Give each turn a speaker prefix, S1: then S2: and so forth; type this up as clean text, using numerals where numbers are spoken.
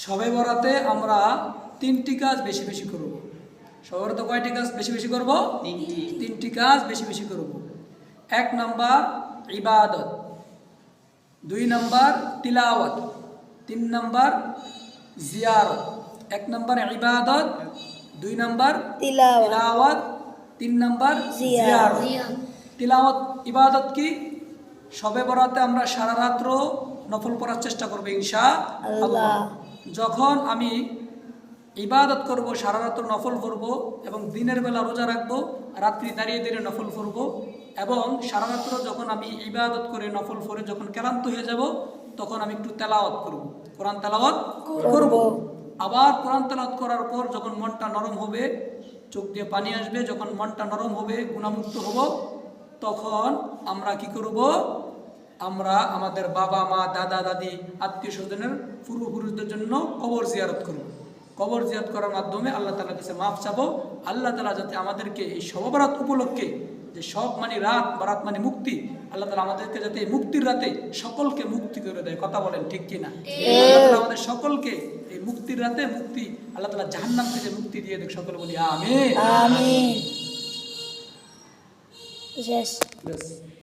S1: শবে বরাতে আমরা তিনটি কাজ বেশি বেশি করব। শবে বরাতে কয়টি কাজ বেশি বেশি করব? তিনটি কাজ বেশি বেশি করব। 1 নাম্বার ইবাদত, 2 নাম্বার তিলাওয়াত, 3 নাম্বার জিয়ারত। 1 নাম্বার ইবাদত, 2 নাম্বার তিলাওয়াত, 3 নাম্বার জিয়ারত। তিলাওয়াত ইবাদত কি? শবে বরাতে আমরা সারা রাত্র নফল পড়ার চেষ্টা করব ইনশাআল্লাহ। যখন আমি ইবাদত করব, সারা রাত্র নফল করব এবং দিনের বেলা রোজা রাখবো, রাত্রি দাঁড়িয়ে দাঁড়িয়ে নফল করব এবং সারা রাত্র যখন আমি ইবাদত করে নফল করে যখন ক্লান্ত হয়ে যাব তখন আমি একটু তেলাওয়াত করব, কোরআন তেলাওয়াত করব। আবার কোরআন তেলাওয়াত করার পর যখন মনটা নরম হবে, চোখ দিয়ে পানি আসবে, যখন মনটা নরম হবে, গুণামুক্ত হব, তখন আমরা কি করব? আমরা আমাদের বাবা মা দাদা দাদি আত্মীয় স্বজনের পূর্বপুরুষদের জন্য কবর জিয়ারত করব। কবর জিয়ারত করার মাধ্যমে আল্লাহ তাআলার কাছে মাফ চাবো। আল্লাহ তাআলা যাতে আমাদেরকে এই শবে বরাত উপলক্ষে, যে সব মানে রাত, বারাত মানে মুক্তি, আল্লাহ তাআলা আমাদেরকে যাতে মুক্তির রাতে সকলকে মুক্তি করে দেয়। কথা বলেন ঠিক কিনা? আল্লাহ তাআলা আমাদের সকলকে এই মুক্তির রাতে মুক্তি, আল্লাহ তাআলা জাহান্নাম থেকে মুক্তি দিয়ে দেখ। সকলে বলি আমিন।
S2: আমিন।